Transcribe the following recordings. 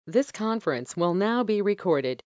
This conference will now be recorded.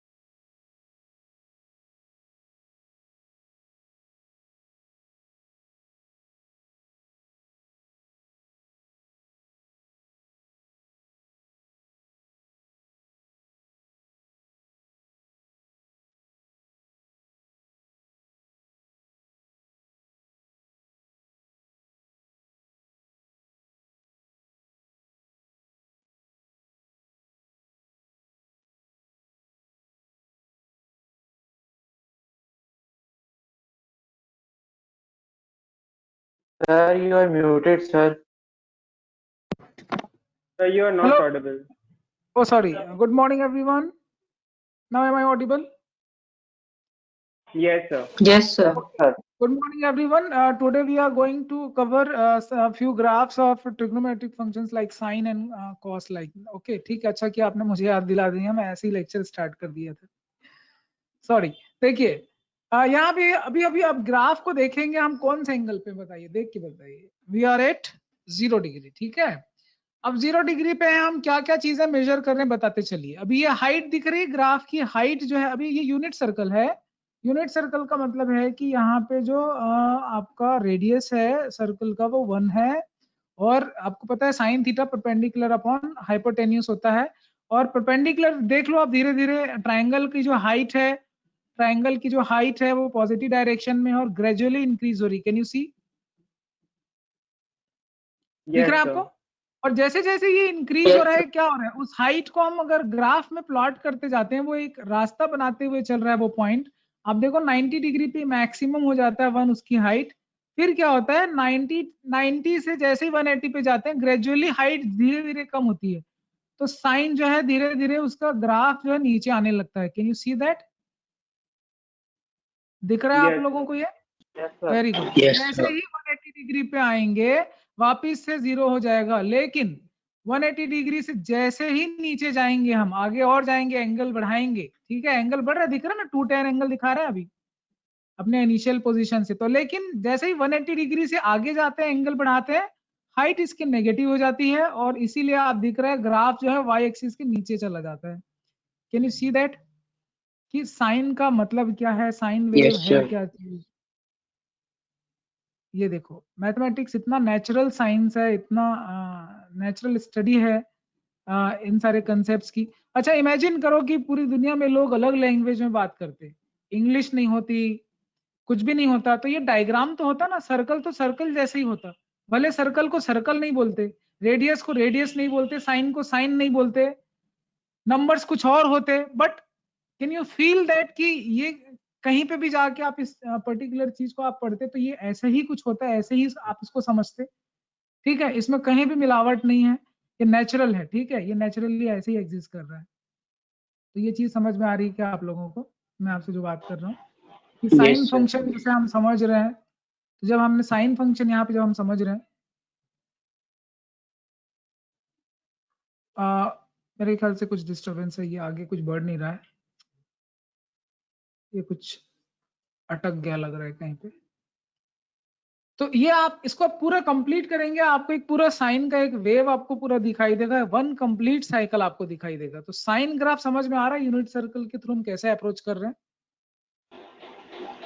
Sir, you are muted, sir. Sir, you are not Hello. audible. Oh, sorry. Good morning, everyone. Now am I audible? Yes, sir. Yes, sir. Good morning, everyone. Today we are going to cover a few graphs of trigonometric functions like sine and cos. Like, okay, ठीक है, अच्छा किया आपने मुझे याद दिला दिया, मैं ऐसे ही लेक्चर स्टार्ट कर दिया था. सॉरी. देखिए, यहाँ पे अभी अभी आप ग्राफ को देखेंगे, हम कौन से एंगल पे बताइए, देख के बताइए. वी आर एट 0 डिग्री, ठीक है. अब 0 डिग्री पे हम क्या क्या चीजें मेजर कर रहे हैं बताते चलिए. अभी ये हाइट दिख रही है, ग्राफ की हाइट जो है, अभी ये यूनिट सर्कल है. यूनिट सर्कल का मतलब है कि यहाँ पे जो आपका रेडियस है सर्कल का वो 1 है, और आपको पता है sine theta perpendicular upon hypotenuse होता है. और परपेंडिकुलर देख लो आप धीरे धीरे, ट्राइंगल की जो हाइट है, ट्राइंगल की जो हाइट है वो पॉजिटिव डायरेक्शन में और ग्रेजुअली इंक्रीज हो रही. कैन यू सी? दिख Yes, रहा है sir. आपको? और जैसे जैसे ये इंक्रीज हो रहा है, क्या हो रहा है, उस हाइट को हम अगर ग्राफ में प्लॉट करते जाते हैं, वो एक रास्ता बनाते हुए चल रहा है वो पॉइंट. आप देखो 90 डिग्री पे मैक्सिमम हो जाता है 1 उसकी हाइट. फिर क्या होता है, 90 से जैसे ही 180 पे जाते हैं, ग्रेजुअली हाइट धीरे धीरे कम होती है. तो साइन जो है धीरे धीरे उसका ग्राफ जो है नीचे आने लगता है. Can you see that? दिख रहा है आप Yes, लोगों sir. को ये? Yes, sir. Very good. Yes, जैसे sir. ही 180 डिग्री पे आएंगे वापिस से 0 हो जाएगा. लेकिन 180 डिग्री से जैसे ही नीचे जाएंगे, हम आगे और जाएंगे, एंगल बढ़ाएंगे, ठीक है, एंगल बढ़ रहा है, दिख रहा है ना, 210 एंगल दिखा रहा है अभी अपने इनिशियल पोजीशन से. तो लेकिन जैसे ही 180 डिग्री से आगे जाते हैं, एंगल बढ़ाते हैं, हाइट इसकी नेगेटिव हो जाती है, और इसीलिए आप दिख रहा है ग्राफ जो है वाई एक्सिस के नीचे चला जाता है. कैन यू सी दैट कि साइन का मतलब क्या है, साइन वेव Yes, है sir. क्या चीज? ये देखो, मैथमेटिक्स इतना नेचुरल साइंस है, इतना नेचुरल स्टडी है इन सारे कंसेप्ट्स की. अच्छा, इमेजिन करो कि पूरी दुनिया में लोग अलग लैंग्वेज में बात करते, इंग्लिश नहीं होती, कुछ भी नहीं होता, तो ये डायग्राम तो होता ना, सर्कल तो सर्कल जैसे ही होता. भले सर्कल को सर्कल नहीं बोलते, रेडियस को रेडियस नहीं बोलते, साइन को साइन नहीं बोलते, नंबर्स कुछ और होते, but can you feel that कि ये कहीं पे भी जाके आप इस पर्टिकुलर चीज को आप पढ़ते तो ये ऐसे ही कुछ होता है, ऐसे ही आप इसको समझते. ठीक है, इसमें कहीं भी मिलावट नहीं है, ये नेचुरल है. ठीक है, ये नेचुरली ऐसे ही एग्जिस्ट कर रहा है. तो ये चीज समझ में आ रही है क्या आप लोगों को, मैं आपसे जो बात कर रहा हूँ कि साइन Yes, sir. फंक्शन जैसे हम समझ रहे हैं. तो जब हमने साइन फंक्शन यहाँ पे जब हम समझ रहे हैं, मेरे ख्याल से कुछ डिस्टरबेंस है, ये आगे कुछ बढ़ नहीं रहा है, ये कुछ अटक गया लग रहा है कहीं पे. तो ये आप इसको पूरा कंप्लीट करेंगे, आपको एक पूरा साइन का एक वेव आपको पूरा दिखाई देगा, 1 कंप्लीट साइकिल आपको दिखाई देगा. तो साइन ग्राफ समझ में आ रहा है यूनिट सर्कल के थ्रू हम कैसे अप्रोच कर रहे हैं?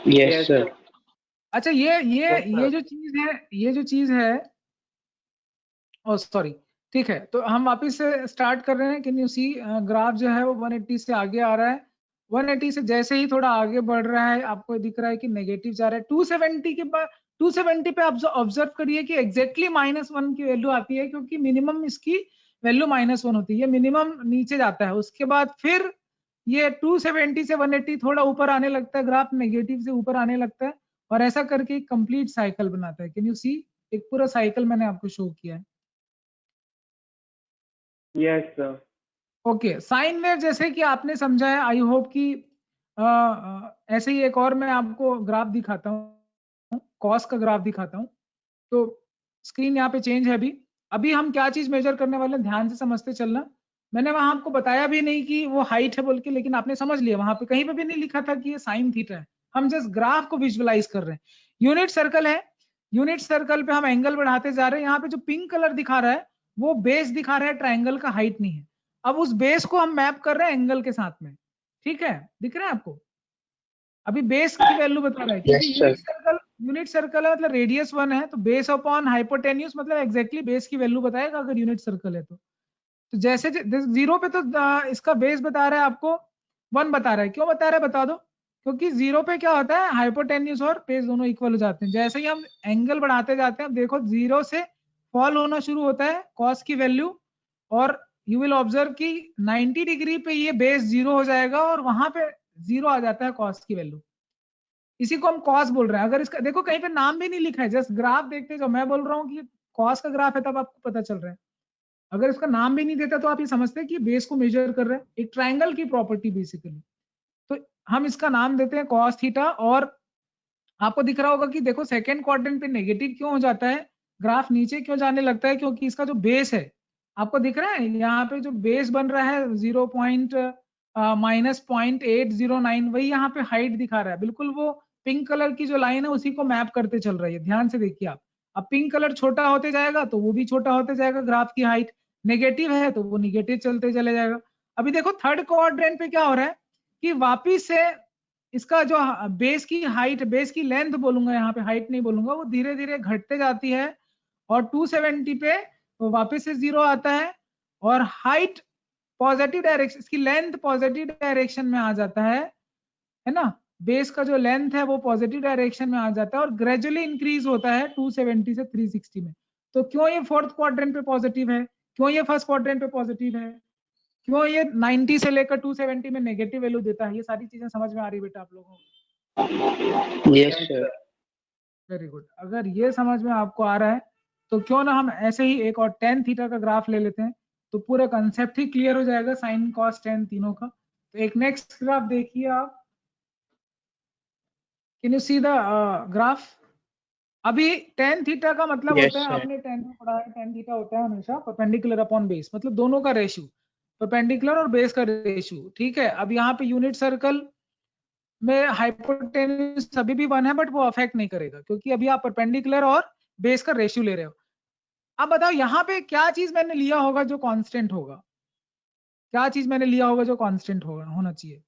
Yes, Yes, sir. sir. अच्छा, ये जो चीज है, ये जो चीज है, ओ सॉरी, ठीक है, तो हम वापिस से स्टार्ट कर रहे हैं. कैन यू सी ग्राफ जो है वो 180 से आगे आ रहा है. 180 से जैसे ही थोड़ा आगे बढ़ रहा है, आपको दिख रहा है कि नेगेटिव जा रहा है. 270 के बाद 270 पे आप ऑब्जर्व करिए कि एग्जैक्टली -1 की वैल्यू आती है, क्योंकि मिनिमम इसकी वैल्यू -1 होती है, मिनिमम नीचे जाता है. उसके बाद फिर ये 270 से 180 थोड़ा ऊपर आने लगता है, ग्राफ नेगेटिव से ऊपर आने लगता है, और ऐसा करके एक कंप्लीट साइकिल बनाता है. कैन यू सी, एक पूरा साइकिल मैंने आपको शो किया है. Yes, sir. Okay, sine wave जैसे कि आपने समझा है, आई होप कि ऐसे ही एक और मैं आपको ग्राफ दिखाता हूँ, कॉस का ग्राफ दिखाता हूँ. तो स्क्रीन यहाँ पे चेंज है. अभी अभी हम क्या चीज मेजर करने वाले हैं, ध्यान से समझते चलना. मैंने वहां आपको बताया भी नहीं कि वो हाइट है बोल के, लेकिन आपने समझ लिया, वहां पे कहीं पे भी नहीं लिखा था कि ये साइन थीटा है. हम जस्ट ग्राफ को विजुअलाइज कर रहे हैं. यूनिट सर्कल है, यूनिट सर्कल पे हम एंगल बढ़ाते जा रहे हैं. यहाँ पे जो पिंक कलर दिखा रहा है वो बेस दिखा रहा है, ट्राइंगल का हाइट नहीं है. अब उस बेस को हम मैप कर रहे हैं एंगल के साथ में, ठीक है, दिख रहा है आपको? अभी बेस की वैल्यू बता रहा है, क्योंकि यूनिट सर्कल है मतलब रेडियस 1 है, तो बेस अपॉन हाइपोटेन्यूज मतलब एग्जैक्टली बेस की वैल्यू बताएगा अगर यूनिट सर्कल है तो जैसे जीरो पे तो इसका बेस बता रहा है आपको 1 बता रहा है, क्यों बता रहा है बता दो, क्योंकि जीरो पे क्या होता है, हाइपोटेन्यूज और बेस दोनों इक्वल हो जाते हैं। जैसे ही हम एंगल बढ़ाते जाते हैं, देखो जीरो से फॉल होना शुरू होता है कॉस की वैल्यू, और यू विल ऑब्जर्व कि 90 डिग्री पे ये बेस जीरो हो जाएगा और वहां पे जीरो आ जाता है कॉस की वैल्यू। इसी को हम कॉस बोल रहे हैं। अगर इसका देखो कहीं पे नाम भी नहीं लिखा है, जस्ट ग्राफ देखते जो मैं बोल रहा हूँ कि कॉस का ग्राफ है, तब आपको पता चल रहा है। अगर इसका नाम भी नहीं देता तो आप ये समझते हैं कि बेस को मेजर कर रहे हैं, एक ट्राइंगल की प्रॉपर्टी बेसिकली। तो हम इसका नाम देते हैं कॉस थीटा। और आपको दिख रहा होगा कि देखो सेकंड क्वाड्रेंट पे नेगेटिव क्यों हो जाता है, ग्राफ नीचे क्यों जाने लगता है, क्योंकि इसका जो बेस है आपको दिख रहा है यहाँ पे जो बेस बन रहा है 0 पॉइंट -0.809, वही यहाँ पे हाइट दिखा रहा है, बिल्कुल वो पिंक कलर की जो लाइन है उसी को मैप करते चल रही है। ध्यान से देखिए आप, अब पिंक कलर छोटा होते जाएगा तो वो भी छोटा होते जाएगा, ग्राफ की हाइट नेगेटिव है तो वो निगेटिव चलते चले जाएगा। अभी देखो थर्ड क्वाड्रेंट पे क्या हो रहा है कि वापिस से इसका जो बेस की हाइट, बेस की लेंथ बोलूंगा, यहाँ पे हाइट नहीं बोलूंगा, वो धीरे धीरे घटते जाती है और 270 पे वो वापस से जीरो आता है और हाइट पॉजिटिव डायरेक्शन, इसकी लेंथ पॉजिटिव डायरेक्शन में आ जाता है ना, बेस का जो लेंथ है वो पॉजिटिव डायरेक्शन में आ जाता है और ग्रेजुअली इंक्रीज होता है 270 से 360 में। तो क्यों ये फोर्थ क्वाड्रेंट पे पॉजिटिव है, क्यों ये फर्स्ट क्वाड्रेंट पे पॉजिटिव है, क्यों ये 90 से लेकर 270 में नेगेटिव वैल्यू देता है, ये सारी चीजें समझ में आ रही है बेटा आप लोगों को? Yes sir. Very good. अगर ये समझ में आपको आ रहा है तो क्यों ना हम ऐसे ही एक और tan थीटा का ग्राफ ले लेते हैं, तो पूरा कंसेप्ट ही क्लियर हो जाएगा साइन कॉस tan तीनों का। तो एक नेक्स्ट ग्राफ देखिए आप, can you see the graph? अभी tan थीटा का मतलब Yes, होता है, sir. आपने tan में पढ़ा है, tan थीटा होता है हमेशा परपेंडिकुलर अपॉन बेस, मतलब दोनों का रेशियो, परपेंडिकुलर और बेस का रेशियो, ठीक है। अब यहाँ पे यूनिट सर्कल में हाइपोटेन्यूज अभी भी 1 है बट वो अफेक्ट नहीं करेगा, क्योंकि अभी आप परपेंडिकुलर और बेस का रेशियो ले रहे हो। अब बताओ यहाँ पे क्या चीज मैंने लिया होगा जो कांस्टेंट होगा, क्या चीज मैंने लिया होगा जो कांस्टेंट होगा, होना चाहिए,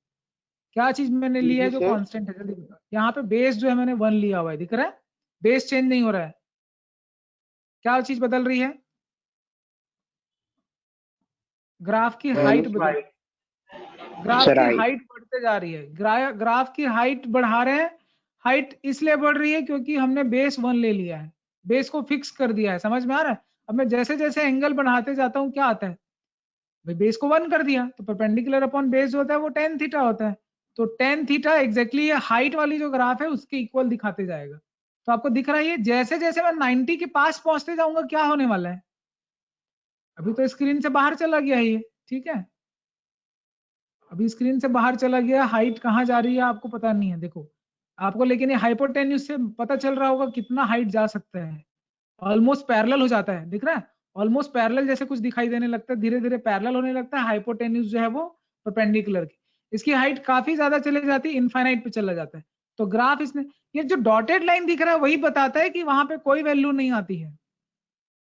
क्या चीज मैंने लिया है जो sir. कांस्टेंट है, जल्दी बताओ। यहाँ पे बेस जो है मैंने 1 लिया हुआ है, दिख रहा है, बेस चेंज नहीं हो रहा है, क्या चीज बदल रही है, ग्राफ की हाइट बदल, ग्राफ Sir, की I. हाइट बढ़ते जा रही है, ग्राफ की हाइट बढ़ा रहे हैं। हाइट इसलिए बढ़ रही है क्योंकि हमने बेस 1 ले लिया है, बेस को फिक्स कर दिया है, समझ में आ रहा है? अब मैं जैसे जैसे एंगल बढ़ाते जाता हूँ क्या आता है, भाई बेस को 1 कर दिया तो परपेंडिकुलर अपॉन बेस जो होता है वो tan थीटा होता है। तो tan थीटा एग्जैक्टली ये हाइट वाली जो ग्राफ है उसके इक्वल दिखाते जाएगा। तो आपको दिख रहा है जैसे जैसे मैं 90 के पास पहुंचते जाऊंगा क्या होने वाला है, अभी तो स्क्रीन से बाहर चला गया ये, ठीक है, अभी स्क्रीन से बाहर चला गया, हाइट कहाँ जा रही है आपको पता नहीं है, देखो आपको, लेकिन ये हाइपोटेन्यूज से पता चल रहा होगा कितना हाइट जा सकता है, ऑलमोस्ट पैरेलल हो जाता है, दिख रहा है, ऑलमोस्ट पैरेलल जैसे कुछ दिखाई देने लगता है, धीरे धीरे पैरेलल होने लगता है, हाइपोटेन्यूज जो है वो परपेंडिकुलर की, इसकी हाइट काफी ज्यादा चले जाती है, इनफाइनाइट पे चला जाता है। तो ग्राफ इसने, ये जो डॉटेड लाइन दिख रहा है वही बताता है कि वहां पे कोई वैल्यू नहीं आती है,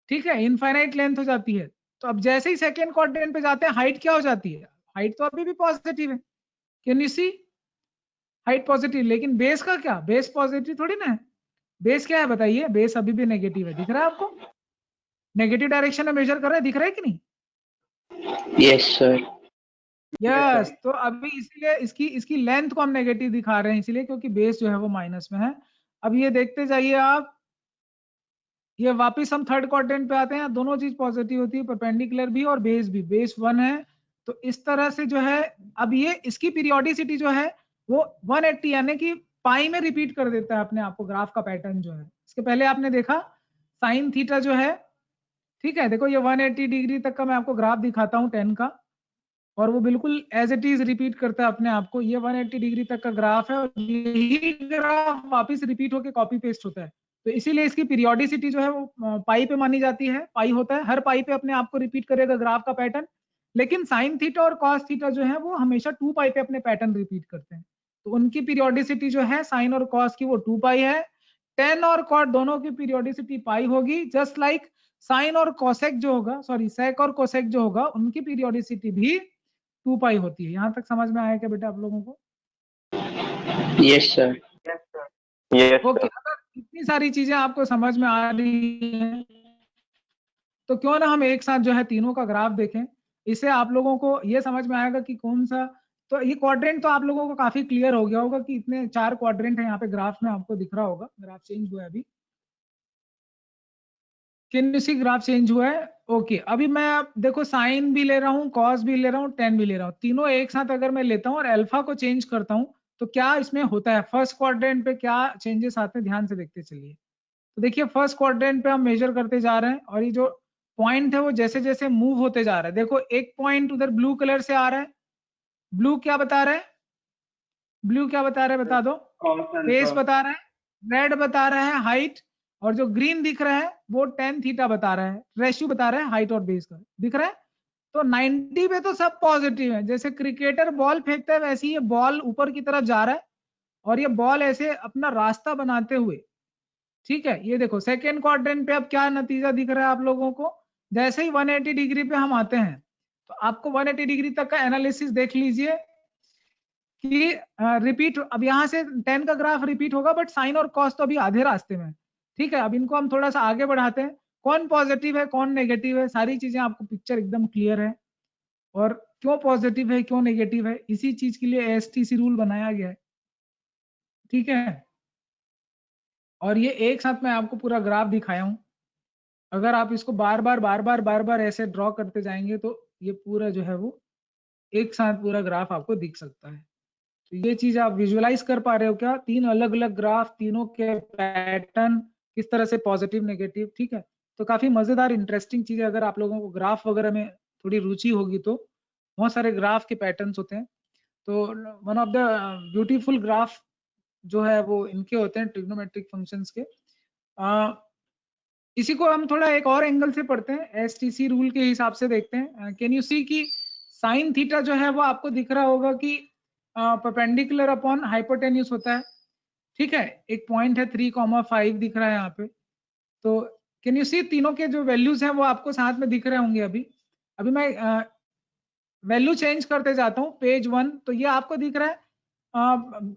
ठीक है, इनफाइनाइट लेंथ हो जाती है। तो अब जैसे ही सेकेंड क्वाड्रेंट पे जाते हैं हाइट क्या हो जाती है, हाइट तो अभी भी पॉजिटिव है, can you see, height positive, लेकिन बेस का क्या, बेस पॉजिटिव थोड़ी ना है, बेस क्या है बताइए, बेस अभी भी नेगेटिव है, दिख रहा है आपको, नेगेटिव डायरेक्शन में मेजर कर रहा है, दिख रहा है कि नहीं? Yes, sir. यस तो अभी इसीलिए इसकी इसकी लेंथ को हम नेगेटिव दिखा रहे हैं, इसीलिए क्योंकि बेस जो है वो माइनस में है। अब ये देखते जाइए आप, ये वापस हम थर्ड क्वाड्रेंट पे आते हैं, दोनों चीज पॉजिटिव होती है, परपेंडिकुलर भी और बेस भी, बेस 1 है, तो इस तरह से जो है अब ये इसकी पीरियोडिसिटी जो है वो 180 यानी कि पाई में रिपीट कर देता है अपने आप को, ग्राफ का पैटर्न जो है। इसके पहले आपने देखा साइन थीटा जो है, ठीक है, देखो ये 180 डिग्री तक का मैं आपको ग्राफ दिखाता हूँ 10 का, और वो बिल्कुल एज इट इज रिपीट करता है अपने आप को, ये 180 डिग्री तक का ग्राफ है और यही ग्राफ वापस रिपीट होकर कॉपी पेस्ट होता है। तो इसीलिए इसकी पीरियोडिसिटी जो है वो पाई पे मानी जाती है, पाई होता है, हर पाई पे अपने आप को रिपीट करेगा ग्राफ का पैटर्न। लेकिन साइन थीटा और कॉस थीटा जो है वो हमेशा 2 पाई पे अपने पैटर्न रिपीट करते हैं, तो उनकी पीरियोडिसिटी जो है साइन और कॉस की वो 2 पाई है, tan और cot दोनों की पीरियोडिसिटी पाई होगी, जस्ट लाइक साइन और कोसेक जो होगा, सॉरी सेक और कोसेक जो होगा, उनकी पीरियोडिसिटी भी 2 पाई होती है। यहाँ तक समझ में आया क्या बेटा आप लोगों को? Yes sir. ओके, अगर इतनी सारी चीजें आपको समझ में आ रही हैं तो क्यों ना हम एक साथ जो है तीनों का ग्राफ देखें। इससे आप लोगों को ये समझ में आएगा कि कौन सा, तो ये क्वाड्रेंट तो आप लोगों को काफी क्लियर हो गया होगा कि इतने 4 क्वाड्रेंट है यहाँ पे ग्राफ में, आपको दिख रहा होगा। ग्राफ चेंज हुआ है अभी, can you see graph change हुआ है? ओके, अभी मैं देखो साइन भी ले रहा हूँ, कॉस भी ले रहा हूँ, टेन भी ले रहा हूँ, तीनों एक साथ अगर मैं लेता हूँ और अल्फा को चेंज करता हूँ तो क्या इसमें होता है, फर्स्ट क्वाड्रेंट पे क्या चेंजेस आते हैं, ध्यान से देखते चलिए। तो देखिए फर्स्ट क्वाड्रेंट पे हम मेजर करते जा रहे हैं और ये जो पॉइंट है वो जैसे जैसे मूव होते जा रहा है, देखो एक पॉइंट उधर ब्लू कलर से आ रहा है, ब्लू क्या बता रहा है, ब्लू क्या बता रहा है बता दो, बेस बता रहा है, रेड बता रहा है हाइट, और जो ग्रीन दिख रहा है वो टेन थीटा बता रहा है, रेशियो बता रहा है हाइट और बेस का, दिख रहा है। तो 90 पे तो सब पॉजिटिव है, जैसे क्रिकेटर बॉल फेंकता है वैसे ही ये बॉल ऊपर की तरफ जा रहा है और ये बॉल ऐसे अपना रास्ता बनाते हुए, ठीक है। ये देखो सेकेंड क्वाड्रेंट पे अब क्या नतीजा दिख रहा है आप लोगों को, जैसे ही 180 डिग्री पे हम आते हैं तो आपको 180 डिग्री तक का एनालिसिस देख लीजिए कि रिपीट, अब यहाँ से 10 का ग्राफ रिपीट होगा बट साइन और कॉस तो अभी आधे रास्ते में, ठीक है। अब इनको हम थोड़ा सा आगे बढ़ाते हैं, कौन पॉजिटिव है कौन नेगेटिव है, सारी चीजें आपको पिक्चर एकदम क्लियर है, और क्यों पॉजिटिव है क्यों नेगेटिव है, इसी चीज के लिए एएसटीसी रूल बनाया गया है, ठीक है। और ये एक साथ मैं आपको पूरा ग्राफ दिखाया हूं, अगर आप इसको बार बार ऐसे ड्रॉ करते जाएंगे तो ये पूरा जो है वो एक साथ पूरा ग्राफ आपको दिख सकता है। तो ये चीज आप विजुअलाइज कर पा रहे हो क्या, तीन अलग अलग ग्राफ, तीनों के पैटर्न किस तरह से पॉजिटिव नेगेटिव, ठीक है। तो काफी मजेदार इंटरेस्टिंग चीज है, अगर आप लोगों को ग्राफ वगैरह में थोड़ी रुचि होगी तो बहुत सारे ग्राफ के पैटर्न्स होते हैं। तो one of the beautiful graph जो है वो इनके होते हैं ट्रिग्नोमेट्रिक फंक्शंस के। इसी को हम थोड़ा एक और एंगल से पढ़ते हैं, एसटीसी रूल के हिसाब से देखते हैं। कैन यू सी कि साइन थीटा जो है वो आपको दिख रहा होगा कि परपेंडिकुलर अपॉन हाइपोटेन्यूज होता है, ठीक है। एक पॉइंट है 3,5 दिख रहा है यहाँ पे। तो कैन यू सी तीनों के जो वैल्यूज हैं वो आपको साथ में दिख रहे होंगे। अभी मैं वैल्यू चेंज करते जाता हूँ पेज 1, तो ये आपको दिख रहा है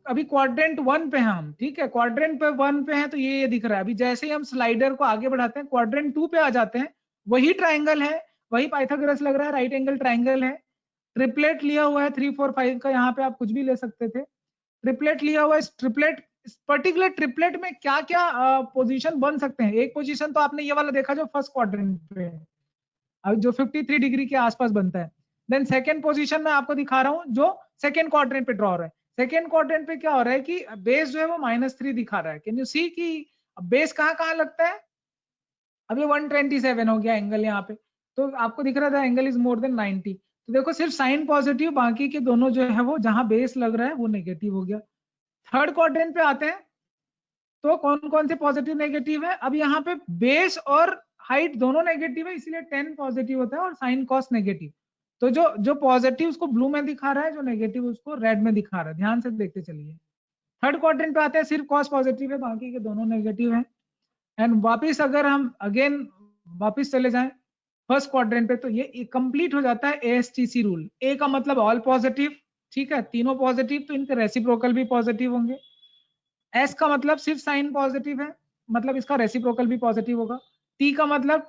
अभी क्वाड्रेंट 1 पे हैं हम, ठीक है। क्वाड्रेंट पे 1 पे हैं तो ये दिख रहा है। अभी जैसे ही हम स्लाइडर को आगे बढ़ाते हैं क्वाड्रेंट 2 पे आ जाते हैं, वही ट्राइंगल है, वही पाइथागोरस लग रहा है, राइट एंगल ट्राइंगल है, ट्रिपलेट लिया हुआ है 3 4 5 का, यहाँ पे आप कुछ भी ले सकते थे, ट्रिपलेट लिया हुआ है। ट्रिपलेट, पर्टिकुलर ट्रिपलेट में क्या क्या पोजीशन बन सकते हैं, एक पोजीशन तो आपने ये वाला देखा जो फर्स्ट क्वाड्रेंट पे है, जो 53 डिग्री के आसपास बनता है। देन सेकेंड पोजीशन में आपको दिखा रहा हूँ जो सेकेंड क्वाड्रेंट पे ड्रॉ हो रहा है। सेकेंड क्वाड्रेंट पे क्या हो रहा है कि बेस जो है वो -3 दिखा रहा है। कैन यू सी कि बेस कहाँ कहाँ लगता है, अब ये 127 हो गया एंगल यहाँ पे, तो आपको दिख रहा था एंगल इज मोर देन 90। तो देखो सिर्फ साइन पॉजिटिव, बाकी के दोनों जो है वो जहां बेस लग रहा है वो नेगेटिव हो गया। थर्ड क्वाड्रेंट पे आते हैं तो कौन कौन से पॉजिटिव नेगेटिव है, अब यहाँ पे बेस और हाइट दोनों नेगेटिव है, इसलिए 10 पॉजिटिव होता है और साइन कॉस नेगेटिव। तो जो पॉजिटिव उसको ब्लू में दिखा रहा है, जो नेगेटिव उसको रेड में दिखा रहा है, ध्यान से देखते चलिए। थर्ड क्वाड्रेंट पे आते हैं, सिर्फ कॉस पॉजिटिव है, बाकी के दोनों नेगेटिव है। एंड वापिस अगर हम अगेन वापिस चले जाएं फर्स्ट क्वाड्रेंट पे, तो ये कंप्लीट हो जाता है एएसटीसी रूल। ए का मतलब ऑल पॉजिटिव, ठीक है, तीनों पॉजिटिव तो इनके रेसिप्रोकल भी पॉजिटिव होंगे। एस का मतलब सिर्फ साइन पॉजिटिव है, मतलब इसका रेसिप्रोकल भी पॉजिटिव होगा। टी का मतलब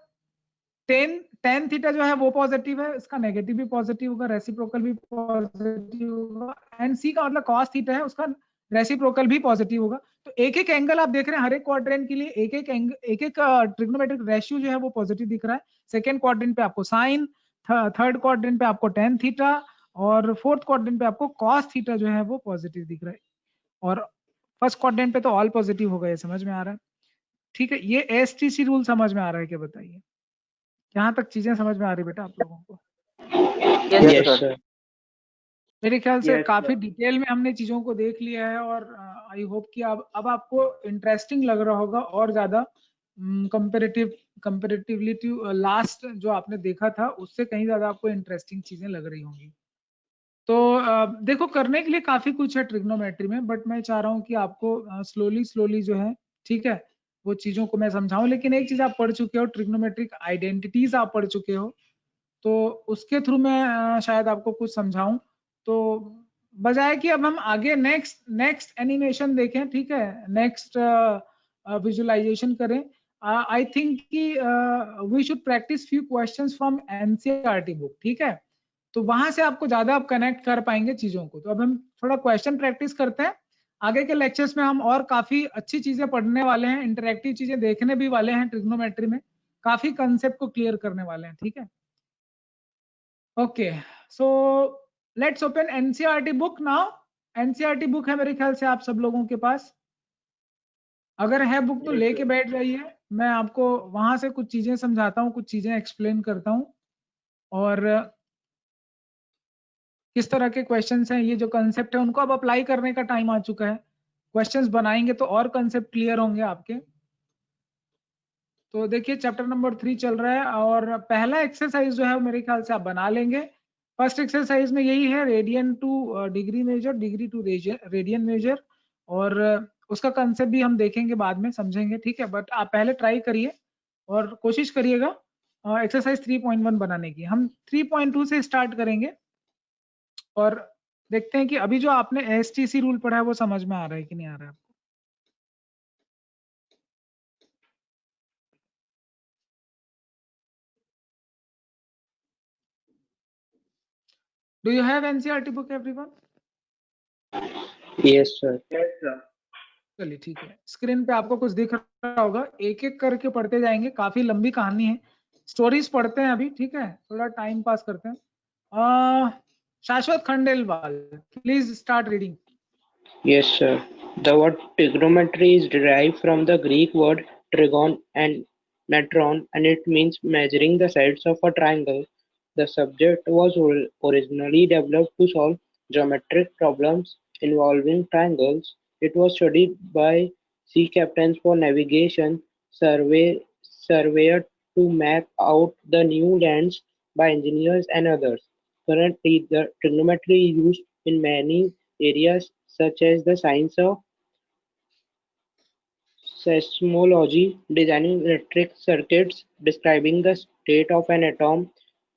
टेन थीटा जो है वो पॉजिटिव है, इसका नेगेटिव भी पॉजिटिव होगा, रेसिप्रोकल भी पॉजिटिव होगा। एंड सी का मतलब कॉस थीटा है, उसका रेसिप्रोकल भी पॉजिटिव होगा। तो एक एक एंगल आप देख रहे हैं हर एक क्वाड्रेंट के लिए एक एक ट्रिग्नोमेट्रिक रेशियो जो है वो पॉजिटिव दिख रहा है। सेकेंड क्वाड्रेंट पे आपको साइन, थर्ड क्वाड्रेंट पे आपको टेन थीटा, और फोर्थ क्वाड्रेंट पे आपको कॉस थीटा जो है वो पॉजिटिव दिख रहा है, और फर्स्ट क्वाड्रेंट पे तो ऑल पॉजिटिव होगा। ये समझ में आ रहा है, ठीक है। ये एसटीसी रूल समझ में आ रहा है क्या, बताइए। यहाँ तक चीजें समझ में आ रही बेटा आप लोगों को? Yes sir. मेरे ख्याल से काफी डिटेल में हमने चीजों को देख लिया है, और आई होप कि अब आपको इंटरेस्टिंग लग रहा होगा और ज्यादा कंपेरेटिवली टू लास्ट जो आपने देखा था उससे कहीं ज्यादा आपको इंटरेस्टिंग चीजें लग रही होंगी। तो देखो करने के लिए काफी कुछ है ट्रिग्नोमेट्री में, बट मैं चाह रहा हूँ कि आपको स्लोली जो है, ठीक है, वो चीजों को मैं समझाऊं, लेकिन एक चीज आप पढ़ चुके हो, ट्रिग्नोमेट्रिक आइडेंटिटीज आप पढ़ चुके हो, तो उसके थ्रू मैं शायद आपको कुछ समझाऊं। तो बजाय कि अब हम आगे नेक्स्ट एनिमेशन देखें, ठीक है, नेक्स्ट विजुअलाइजेशन करें, आई थिंक कि we should practice few questions from NCERT book, ठीक है, तो वहां से आपको ज्यादा आप कनेक्ट कर पाएंगे चीजों को। तो अब हम थोड़ा क्वेश्चन प्रैक्टिस करते हैं। आगे के लेक्चर्स में हम और काफी अच्छी चीजें पढ़ने वाले हैं, इंटरेक्टिव चीजें देखने भी वाले हैं, ट्रिग्नोमेट्री में काफी कंसेप्ट को क्लियर करने वाले हैं, ठीक है। Okay, so let's open NCERT book now. NCERT book है मेरे ख्याल से आप सब लोगों के पास, अगर है बुक तो लेके बैठ जाइए। मैं आपको वहां से कुछ चीजें समझाता हूँ, कुछ चीजें एक्सप्लेन करता हूँ, और किस तरह के क्वेश्चंस हैं, ये जो कंसेप्ट है उनको अब अप्लाई करने का टाइम आ चुका है। क्वेश्चंस बनाएंगे तो और कंसेप्ट क्लियर होंगे आपके। तो देखिए चैप्टर नंबर 3 चल रहा है, और पहला एक्सरसाइज जो है वो मेरे ख्याल से आप बना लेंगे। फर्स्ट एक्सरसाइज में यही है, radian to degree measure, degree to radian measure, और उसका कंसेप्ट भी हम देखेंगे बाद में, समझेंगे, ठीक है। बट आप पहले ट्राई करिए और कोशिश करिएगा एक्सरसाइज 3.1 बनाने की। हम 3.2 से स्टार्ट करेंगे और देखते हैं कि अभी जो आपने एसटीसी रूल पढ़ा है वो समझ में आ रहा है कि नहीं आ रहा है आपको। Do you have NCERT book everyone? Yes, sir. Yes, sir. चलिए ठीक है, स्क्रीन पे आपको कुछ दिख रहा होगा, एक एक करके पढ़ते जाएंगे, काफी लंबी कहानी है, स्टोरीज पढ़ते हैं अभी, ठीक है, थोड़ा टाइम पास करते हैं। शाश्वत Khandelwal, please start reading. Yes, sir. The word trigonometry is derived from the Greek word trigon and metron, and it means measuring the sides of a triangle. The subject was originally developed to solve geometric problems involving triangles. It was studied by sea captains for navigation, surveyor to map out the new lands by engineers and others. Currently, the trigonometry is used in many areas such as the science of seismology, designing electric circuits, describing the state of an atom,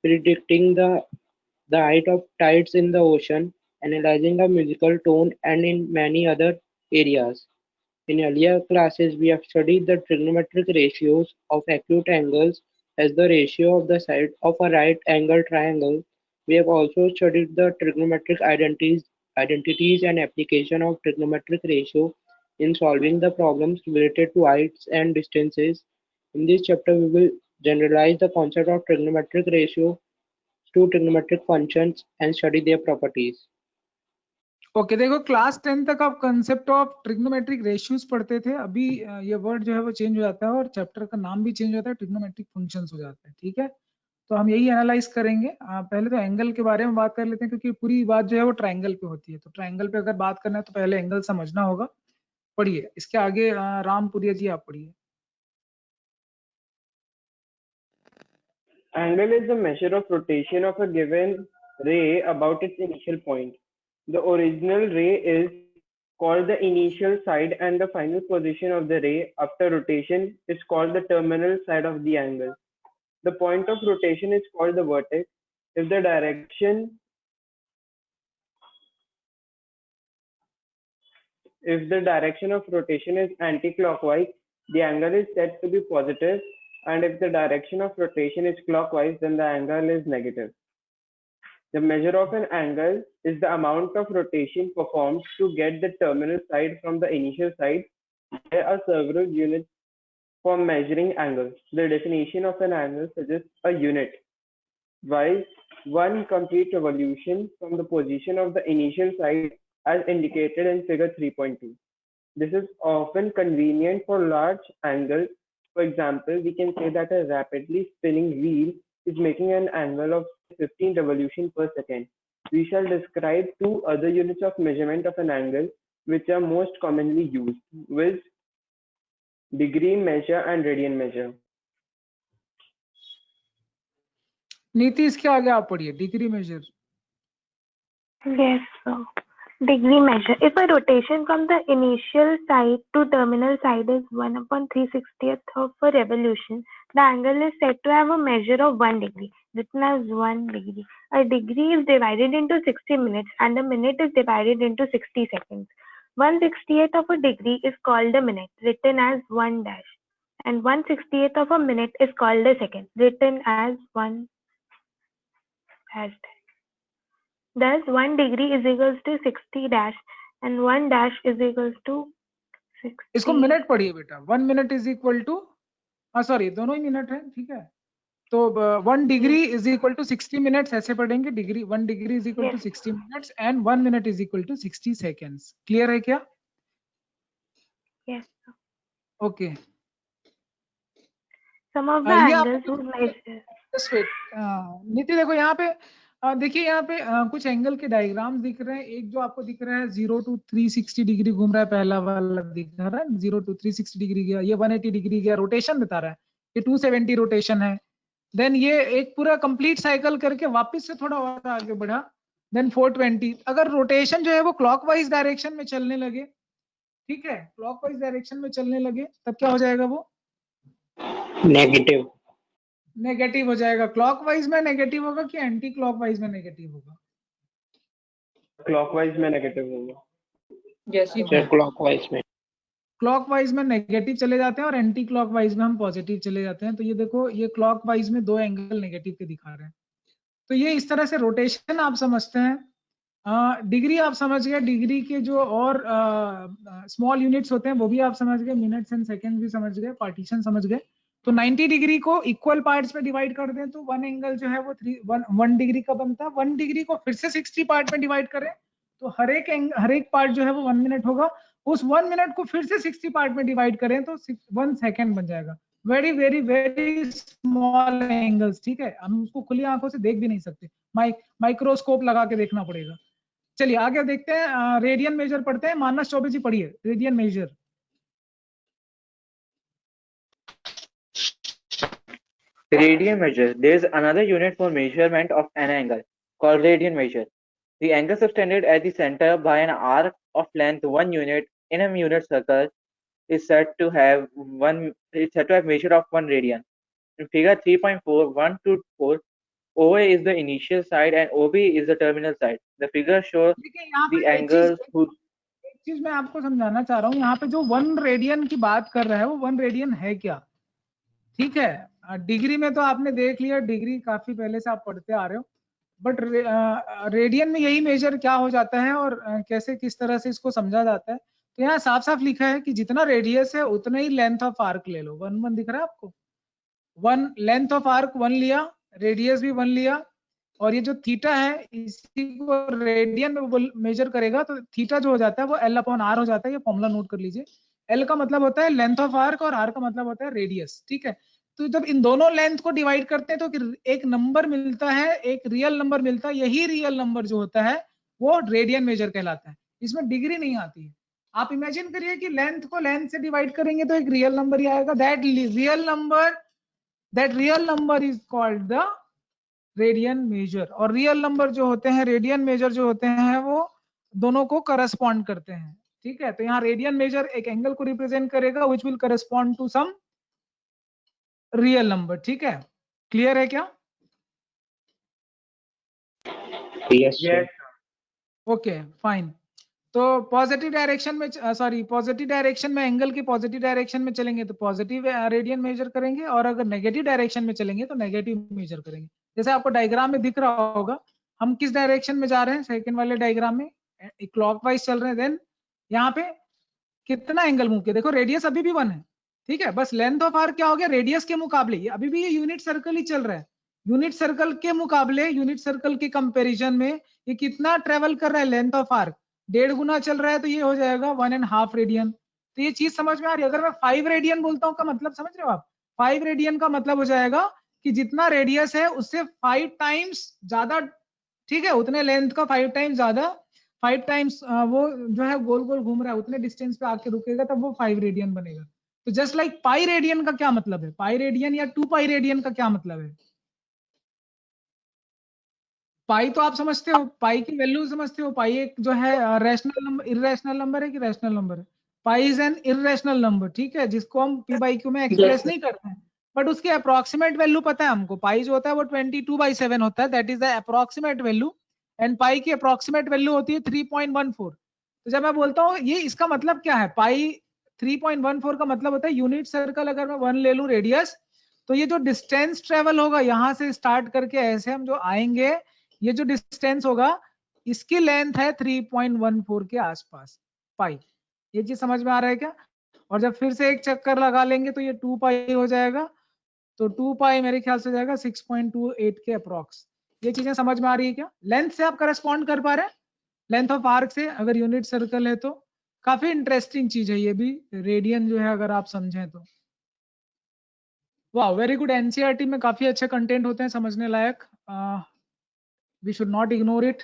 predicting the height of tides in the ocean, analyzing a musical tone, and in many other areas. In earlier classes, we have studied the trigonometric ratios of acute angles as the ratio of the side of a right-angled triangle. We have also studied the trigonometric identities and application of trigonometric ratio in solving the problems related to heights and distances. In this chapter, we will generalize the concept of trigonometric ratio to trigonometric functions and study their properties. Okay देखो, class 10 तक आप concept of trigonometric ratios पढ़ते थे, अभी ये word जो है वो चेंज हो जाता है और चैप्टर का नाम भी चेंज होता है, ट्रिग्नोमेट्रिक फंक्शंस हो जाता है, ठीक है। तो हम यही एनालाइज करेंगे। पहले तो एंगल के बारे में बात कर लेते हैं, क्योंकि पूरी बात जो है वो ट्रायंगल पे होती है। तो ट्रायंगल पे अगर बात करना है तो पहले एंगल समझना होगा। पढ़िए, इसके आगे रामपुरिया जी आप पढ़िए। Angle is the measure of rotation of a given ray about its initial point. The original ray is called the initial side, and the final position of the ray after rotation is called the terminal side of the angle. The point of rotation is called the vertex. If the direction of rotation is anti-clockwise, the angle is said to be positive, and if the direction of rotation is clockwise, then the angle is negative. The measure of an angle is the amount of rotation performed to get the terminal side from the initial side. There are several units for measuring angles. The definition of an angle suggests a unit, while one complete revolution from the position of the initial side as indicated in figure 3.2. This is often convenient for large angles. For example, we can say that a rapidly spinning wheel is making an angle of 15 revolutions per second. We shall describe two other units of measurement of an angle which are most commonly used, with degree measure and radian measure. नीति, इसके आगे आप पढ़िए, degree measure. Yes, sir. Degree measure. If a rotation from the initial side to terminal side is 1/360th of a revolution, the angle is said to have a measure of 1 degree, written as 1 degree. A degree is divided into 60 minutes and a minute is divided into 60 seconds. 1/60th of a degree is called a minute, written as 1 dash. And 1/60th of a minute is called a second, written as 1 dash. Thus, 1 degree is equals to 60 dash and 1 dash is equals to 60. इसको minute पढ़िए बेटा. 1 minute is equal to, sorry दोनों ही minute है, ठीक है. तो 1 degree is equal to 60 minutes ऐसे पढ़ेंगे. Degree 1 degree is equal to 60 minutes and 1 minute is equal to 60 seconds. Clear है क्या? Yes. Okay. Some of the angles whose measure. Just wait. नीति देखो यहाँ पे, देखिए यहाँ पे कुछ एंगल के डायग्राम दिख रहे हैं. एक जो आपको दिख रहा है 0 to 360 डिग्री घूम रहा है, पहला वाला दिख रहा है 0 to 360 डिग्री गया, ये 180 डिग्री गया, रोटेशन बता रहा है, ये 270 रोटेशन है. देन ये एक पूरा कंप्लीट साइकिल करके वापस से थोड़ा और आगे बढ़ा, देन 420. अगर रोटेशन जो है वो क्लॉकवाइज डायरेक्शन में चलने लगे, ठीक है, क्लॉकवाइज डायरेक्शन में चलने लगे, तब क्या हो जाएगा? वो नेगेटिव हो जाएगा. क्लॉकवाइज में नेगेटिव होगा कि एंटी क्लॉकवाइज में नेगेटिव होगा? क्लॉकवाइज में नेगेटिव होगा. जैसे क्लॉकवाइज में. क्लॉकवाइज में नेगेटिव चले जाते हैं और एंटी क्लॉकवाइज में हम पॉजिटिव चले जाते हैं. तो ये देखो, ये क्लॉकवाइज में 2 एंगल नेगेटिव के दिखा रहे हैं. तो ये इस तरह से रोटेशन आप समझते हैं. डिग्री आप समझ गए. डिग्री के जो और स्मॉल यूनिट्स होते हैं वो भी आप समझ गए. मिनट्स एंड सेकंड्स भी समझ गए. पार्टीशन समझ गए. तो 90 डिग्री को इक्वल पार्ट्स में डिवाइड कर दें तो 1 एंगल जो है वो 1 डिग्री का बनता है. 1 डिग्री को फिर से 60 पार्ट में डिवाइड करें तो हर एक पार्ट जो है वो 1 मिनट होगा. उस 1 मिनट को फिर से 60 पार्ट में डिवाइड करें तो 1 सेकेंड बन जाएगा. Very very very small angles, ठीक है. हम उसको खुली आंखों से देख भी नहीं सकते, माइक्रोस्कोप लगा के देखना पड़ेगा. चलिए आगे देखते हैं. रेडियन मेजर पढ़ते हैं. मानस चौबे जी पढ़िए radian major. Radian measure. There is another unit for measurement of an angle called radian measure. The angle subtended at the center by an arc of length 1 unit in a unit circle is said to have measure of 1 radian. In figure 3.4, OA is the initial side and OB is the terminal side. The figure shows the angles whose. एक चीज मैं आपको समझाना चाह रहा हूँ. यहाँ पे जो 1 रेडियन की बात कर रहा है वो 1 रेडियन है क्या? ठीक है. डिग्री में तो आपने देख लिया, डिग्री काफी पहले से आप पढ़ते आ रहे हो. बट रेडियन में यही मेजर क्या हो जाता है और कैसे किस तरह से इसको समझा जाता है. तो यहाँ साफ साफ लिखा है कि जितना रेडियस है उतना ही लेंथ ऑफ आर्क ले लो. 1 दिख रहा है आपको? 1 लेंथ ऑफ आर्क 1 लिया, रेडियस भी 1 लिया, और ये जो थीटा है इसी को रेडियन में मेजर करेगा तो थीटा जो हो जाता है वो L/R हो जाता है. ये फॉर्मूला नोट कर लीजिए. L का मतलब होता है लेंथ ऑफ आर्क और R का मतलब होता है रेडियस. ठीक है. तो जब इन दोनों लेंथ को डिवाइड करते हैं तो एक नंबर मिलता है, एक रियल नंबर मिलता है. यही रियल नंबर जो होता है वो रेडियन मेजर कहलाता है. इसमें डिग्री नहीं आती है. आप इमेजिन करिए कि लेंथ को लेंथ से डिवाइड करेंगे तो एक रियल नंबर ही आएगा. That real number is called the radian measure. और रियल नंबर जो होते हैं, रेडियन मेजर जो होते हैं, वो दोनों को करस्पॉन्ड करते हैं. ठीक है. तो यहाँ रेडियन मेजर एक एंगल को रिप्रेजेंट करेगा which will correspond to some real number. ठीक है. क्लियर है क्या? यस. Okay fine. तो पॉजिटिव डायरेक्शन में पॉजिटिव डायरेक्शन में एंगल की पॉजिटिव डायरेक्शन में चलेंगे तो पॉजिटिव रेडियन मेजर करेंगे, और अगर नेगेटिव डायरेक्शन में चलेंगे तो नेगेटिव मेजर करेंगे. जैसे आपको डायग्राम में दिख रहा होगा हम किस डायरेक्शन में जा रहे हैं. सेकंड वाले डायग्राम में क्लॉकवाइज चल रहे हैं. देन यहाँ पे कितना एंगल मूव किया, देखो रेडियस अभी भी 1 है. ठीक है. बस लेंथ ऑफ आर्क क्या हो गया, रेडियस के मुकाबले ये अभी भी ये यूनिट सर्कल ही चल रहा है. यूनिट सर्कल के मुकाबले, यूनिट सर्कल के कंपैरिजन में ये कितना ट्रेवल कर रहा है, लेंथ ऑफ आर्क 1.5 गुना चल रहा है. तो ये हो जाएगा 1.5 रेडियन. तो ये चीज समझ में आ रही है. अगर मैं 5 रेडियन बोलता हूँ का मतलब समझ रहे हो आप? 5 रेडियन का मतलब हो जाएगा कि जितना रेडियस है उससे 5 टाइम्स ज्यादा. ठीक है. उतने लेंथ का 5 टाइम्स ज्यादा, 5 टाइम्स वो जो है गोल गोल घूम रहा है उतने डिस्टेंस पे आके रुकेगा तब वो 5 रेडियन बनेगा. तो जस्ट लाइक पाई रेडियन का क्या मतलब है, पाई रेडियन या 2 पाई रेडियन का क्या मतलब है? पाई तो आप समझते हो, पाई की वैल्यू समझते हो। पाई एक जो है रैशनल नंबर, इरेशनल नंबर है कि रैशनल नंबर है? Pi is an irrational number, ठीक है, जिसको हम पी बाई क्यू में एक्सप्रेस नहीं करते हैं, बट उसकी अप्रोक्सीमेट वैल्यू पता है हमको। पाई जो होता है वो 22/7 होता है, that is the approximate value, and pi की अप्रोक्सीमेट वैल्यू होती है 3.14। तो जब मैं बोलता हूँ ये, इसका मतलब क्या है? पाई 3.14 का मतलब होता है यूनिट सर्कल अगर मैं 1 ले लूं रेडियस, तो ये जो डिस्टेंस ट्रेवल होगा यहाँ से स्टार्ट करके ऐसे हम जो आएंगे, ये जो डिस्टेंस होगा इसकी लेंथ है 3.14 के आसपास पाई। ये चीज समझ में आ रहा है क्या? और जब फिर से एक चक्कर लगा लेंगे तो ये 2 पाई हो जाएगा, तो 2 पाई मेरे ख्याल से जाएगा 6.28 के अप्रॉक्स। ये चीजें समझ में आ रही है क्या? लेंथ से आप करस्पॉन्ड कर पा रहे हैं, लेंथ ऑफ आर्क से, अगर यूनिट सर्कल है तो। काफी इंटरेस्टिंग चीज है ये भी, रेडियन जो है अगर आप समझें तो। वाह, वेरी गुड। एनसीईआरटी में काफी अच्छे कंटेंट होते हैं समझने लायक, we should not ignore it.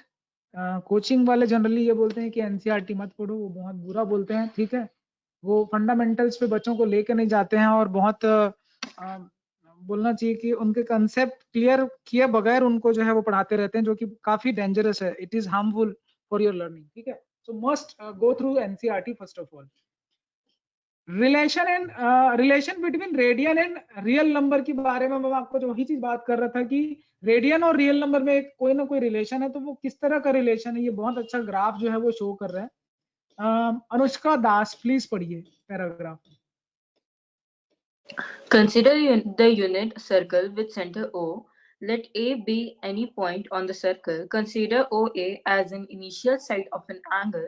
Coaching वाले जनरली ये बोलते हैं कि एनसीईआरटी मत पढ़ो, वो बहुत बुरा बोलते हैं, ठीक है। वो फंडामेंटल्स पे बच्चों को लेके नहीं जाते हैं, और बहुत बोलना चाहिए कि उनके कंसेप्ट क्लियर किए बगैर उनको जो है वो पढ़ाते रहते हैं, जो कि काफी डेंजरस है। It is harmful for your learning, ठीक है। सो must go through NCERT first of all. Relation between radian and real number के बारे में मैं आपको जो वही चीज बात कर रहा था कि रेडियन और रियल नंबर में कोई ना कोई रिलेशन है, तो वो किस तरह का रिलेशन है, ये बहुत अच्छा ग्राफ जो है वो शो कर रहा है। अनुष्का दास प्लीज पढ़िए paragraph. Consider the unit circle with center O. Let A be any point on the circle. Consider OA as an initial side of an angle.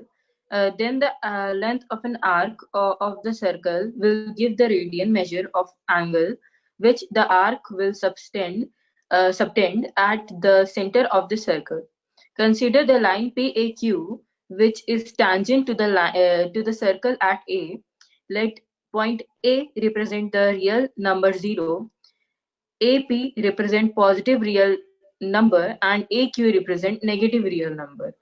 Then the length of an arc of the circle will give the radian measure of angle which the arc will subtend at the center of the circle. Consider the line PAQ, which is tangent to the circle at A. Let point A represent the real number 0, AP represent positive real number, and AQ represent negative real number.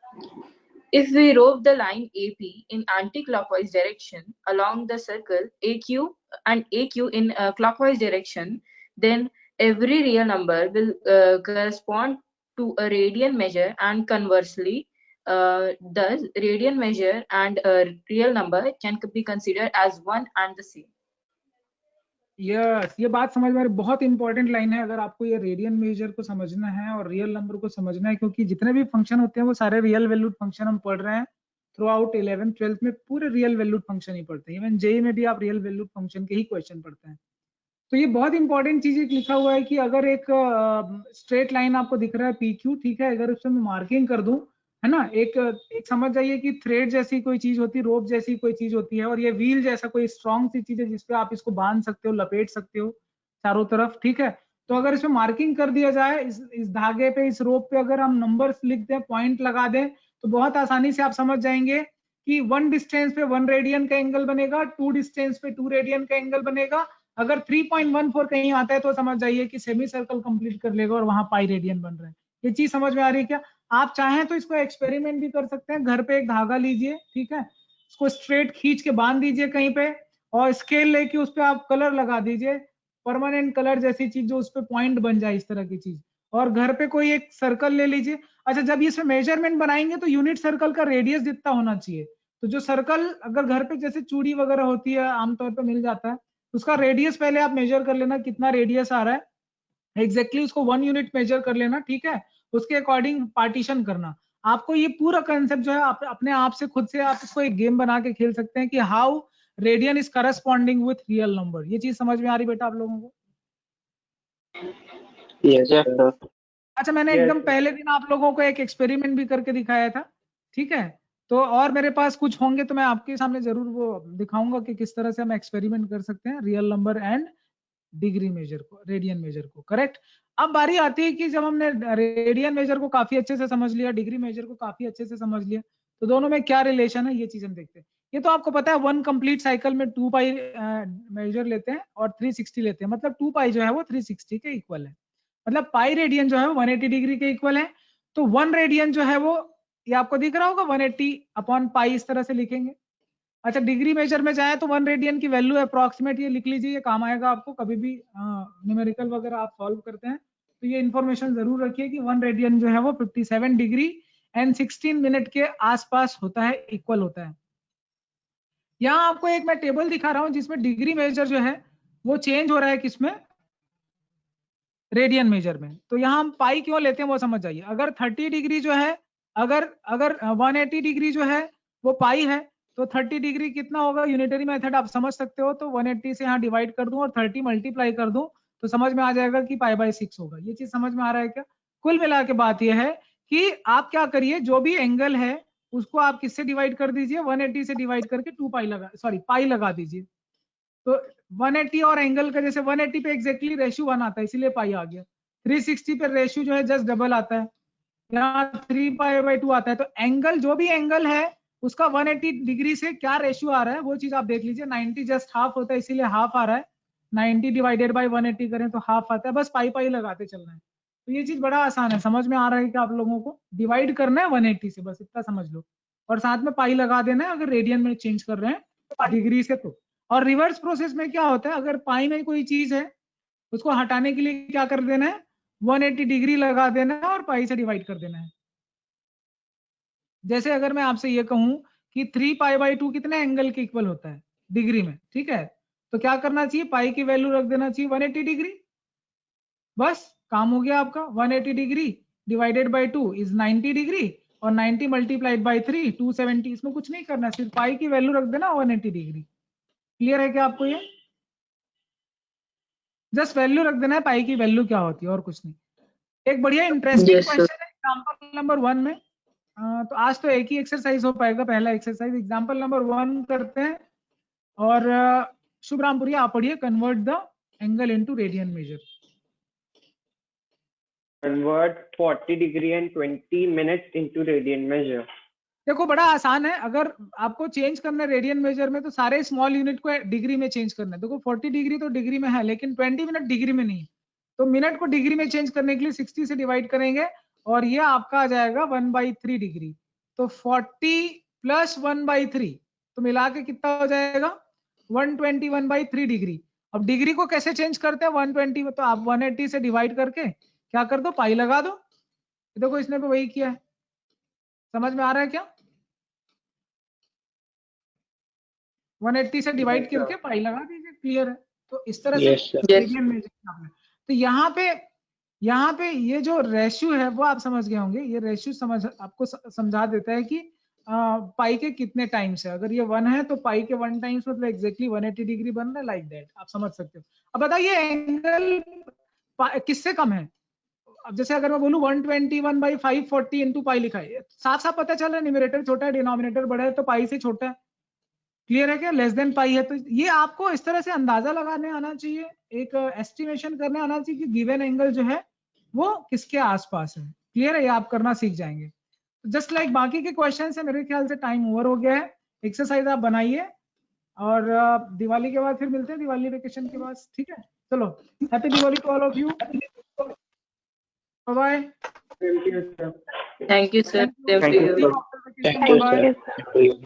If we rove the line AP in anti-clockwise direction along the circle AQ and AQ in clockwise direction, then every real number will correspond to a radian measure, and conversely, thus radian measure and a real number can be considered as one and the same. Yes, ये बात समझ में बहुत important line है अगर आपको ये radian measure को समझना है और रियल नंबर को समझना है, क्योंकि जितने भी फंक्शन होते हैं वो सारे रियल वैल्यूड फंक्शन हम पढ़ रहे हैं थ्रू आउट 11th 12th में, पूरे रियल वैल्यूड फंक्शन ही पढ़ते हैं। इवन जेई में भी आप रियल वैल्यूड फंक्शन के ही क्वेश्चन पढ़ते हैं। तो ये बहुत इंपॉर्टेंट चीज लिखा हुआ है कि अगर एक स्ट्रेट लाइन आपको दिख रहा है PQ, ठीक है, अगर उसमें मार्किंग कर दूं, है ना, एक समझ जाइए कि थ्रेड जैसी कोई चीज होती है, रोप जैसी कोई चीज होती है, और ये व्हील जैसा कोई स्ट्रॉन्ग सी चीज है जिसपे आप इसको बांध सकते हो, लपेट सकते हो चारों तरफ, ठीक है। तो अगर इसमें मार्किंग कर दिया जाए, इस धागे पे, इस रोप पे अगर हम नंबर्स लिख दें, पॉइंट लगा दें, तो बहुत आसानी से आप समझ जाएंगे कि 1 डिस्टेंस पे 1 रेडियन का एंगल बनेगा, 2 डिस्टेंस पे 2 रेडियन का एंगल बनेगा। अगर 3.14 कहीं आता है तो समझ जाइए कि सेमी सर्कल कंप्लीट कर लेगा और वहां पाई रेडियन बन रहा है। ये चीज समझ में आ रही है क्या? आप चाहें तो इसको एक्सपेरिमेंट भी कर सकते हैं। घर पे एक धागा लीजिए, ठीक है, उसको स्ट्रेट खींच के बांध दीजिए कहीं पे, और स्केल लेके उस पर आप कलर लगा दीजिए, परमानेंट कलर जैसी चीज जो उस पर पॉइंट बन जाए, इस तरह की चीज। और घर पे कोई एक सर्कल ले लीजिए। अच्छा, जब इसमें मेजरमेंट बनाएंगे तो यूनिट सर्कल का रेडियस जितना होना चाहिए, तो जो सर्कल अगर घर पे जैसे चूड़ी वगैरह होती है आमतौर पर मिल जाता है, उसका रेडियस पहले आप मेजर कर लेना, कितना रेडियस आ रहा है एग्जैक्टली उसको 1 यूनिट मेजर कर लेना, ठीक है, उसके अकॉर्डिंग पार्टीशन करना। आपको ये पूरा कंसेप्ट जो है आप अपने आप से खुद से आप इसको एक गेम बना के खेल सकते हैं कि how radian is corresponding with real number. ये चीज समझ में आ रही बेटा आप लोगों को? Yes, sir. अच्छा, मैंने एकदम पहले दिन आप लोगों को एक एक्सपेरिमेंट भी करके दिखाया था, ठीक है, तो और मेरे पास कुछ होंगे तो मैं आपके सामने जरूर वो दिखाऊंगा कि किस तरह से हम एक्सपेरिमेंट कर सकते हैं real number and degree measure को, रेडियन मेजर को, करेक्ट। अब बारी आती है कि जब हमने रेडियन मेजर को काफी अच्छे से समझ लिया, डिग्री मेजर को काफी अच्छे से समझ लिया, तो दोनों में क्या रिलेशन है ये चीज हम देखते हैं। ये तो आपको पता है 1 कंप्लीट साइकिल में 2 पाई मेजर लेते हैं और 360 लेते हैं, मतलब 2 पाई जो है वो 360 के इक्वल है, मतलब पाई रेडियन जो है वो 180 डिग्री के इक्वल है। तो 1 रेडियन जो है वो, ये आपको दिख रहा होगा, 180 अपॉन पाई इस तरह से लिखेंगे। अच्छा, डिग्री मेजर में जाए तो 1 रेडियन की वैल्यू अप्रोक्सीमेट ये लिख लीजिए, ये काम आएगा आपको कभी भी न्यूमेरिकल वगैरह आप सॉल्व करते हैं तो ये इन्फॉर्मेशन जरूर रखिए कि 1 रेडियन जो है वो 57 डिग्री एंड 16 मिनट के आसपास होता है, इक्वल होता है। यहाँ आपको एक मैं टेबल दिखा रहा हूँ जिसमें डिग्री मेजर जो है वो चेंज हो रहा है, किसमें, रेडियन मेजर में। तो यहाँ हम पाई क्यों लेते हैं वो समझ जाइए। अगर 30 डिग्री जो है, अगर 180 डिग्री जो है वो पाई है, तो 30 डिग्री कितना होगा, यूनिटरी मेथड आप समझ सकते हो। तो 180 से यहाँ डिवाइड कर दूं और 30 मल्टीप्लाई कर दूं तो समझ में आ जाएगा कि π/6 होगा। ये चीज समझ में आ रहा है क्या? कुल मिला के बात यह है कि आप क्या करिए, जो भी एंगल है उसको आप किससे डिवाइड कर दीजिए, 180 से डिवाइड करके 2 पाई लगा, सॉरी पाई लगा दीजिए। तो 180 और एंगल का, जैसे 180 पे एग्जैक्टली रेशियो 1 आता है इसीलिए पाई आ गया, 360 पे रेशियो जो है जस्ट डबल आता है, यहाँ 3π/2 आता है। तो एंगल, जो भी एंगल है उसका 180 डिग्री से क्या रेशियो आ रहा है वो चीज आप देख लीजिए। 90 जस्ट हाफ होता है इसीलिए हाफ आ रहा है, 90 डिवाइडेड बाय 180 करें तो हाफ आता है, बस पाई लगाते चलना है। तो ये चीज बड़ा आसान है, समझ में आ रहा है कि आप लोगों को डिवाइड करना है 180 से, बस इतना समझ लो, और साथ में पाई लगा देना है अगर रेडियन में चेंज कर रहे हैं डिग्री से तो। और रिवर्स प्रोसेस में क्या होता है, अगर पाई में कोई चीज है उसको हटाने के लिए क्या कर देना है, 180 डिग्री लगा देना है और पाई से डिवाइड कर देना है। जैसे अगर मैं आपसे ये कहूं कि 3π/2 कितने एंगल के इक्वल होता है डिग्री में, ठीक है, तो क्या करना चाहिए, पाई की वैल्यू रख देना चाहिए 180 डिग्री, बस काम हो गया आपका। 180 degree divided by 2 is 90 degree और 90 मल्टीप्लाइड बाय 3 270। इसमें कुछ नहीं करना, सिर्फ पाई की वैल्यू रख देना 180 डिग्री। क्लियर है क्या आपको? ये जस्ट वैल्यू रख देना है, पाई की वैल्यू क्या होती है और कुछ नहीं। एक बढ़िया इंटरेस्टिंग क्वेश्चन है एग्जांपल नंबर 1 में। तो आज तो एक ही एक्सरसाइज हो पाएगा, पहला एक्सरसाइज। एग्जांपल नंबर 1 करते हैं और शुभ रामपुरी आप पढ़िए, convert the angle into radian major. Convert 40 degree and 20 minutes into radian measure. देखो बड़ा आसान है, अगर आपको चेंज करना है रेडियन मेजर में तो सारे स्मॉल यूनिट को डिग्री में चेंज करना है। देखो 40 डिग्री तो डिग्री में है लेकिन 20 मिनट डिग्री में नहीं है, तो मिनट को डिग्री में चेंज करने के लिए 60 से डिवाइड करेंगे और ये आपका आ जाएगा 1/3 डिग्री। तो 40 प्लस 1/3 तो मिला के कितना हो जाएगा, 121/3 डिग्री। अब डिग्री को कैसे चेंज करते हैं, 120 तो आप 180 से डिवाइड करके क्या कर दो, पाई लगा दो। देखो इसने भी वही किया है, समझ में आ रहा है क्या? 180 से डिवाइड करके पाई लगा दीजिए, क्लियर है? तो इस तरह से रेडियन मेजर। तो यहाँ पे ये जो रेशियो है वो आप समझ गए होंगे। ये रेशियो आपको समझा देता है कि पाई के कितने टाइम्स है। अगर ये 1 है तो पाई के 1 टाइम्स मतलब एग्जैक्टली 180 डिग्री बन रहा है, लाइक दैट आप समझ सकते हो। अब बताइए एंगल किससे कम है। अब जैसे अगर मैं बोलूं 121/540 इंटू पाई लिखा है, साफ साफ पता चल रहा है न्यूमरेटर छोटा है डिनोमिनेटर बड़ा है तो पाई से छोटा है। क्लियर है क्या? लेस देन पाई है। तो ये आपको इस तरह से अंदाजा लगाने आना चाहिए, एक एस्टिमेशन करने आना चाहिए कि गिवन एंगल जो है वो किसके आसपास है। क्लियर है? ये आप करना सीख जाएंगे। जस्ट लाइक बाकी के क्वेश्चन है, मेरे ख्याल से टाइम ओवर हो गया है। एक्सरसाइज आप बनाइए और दिवाली के बाद फिर मिलते हैं, दिवाली वेकेशन के बाद, ठीक है? चलो, happy Diwali to all of you. Bye. Thank you, sir. Thank you, sir. Thank you, sir. Thank you, sir.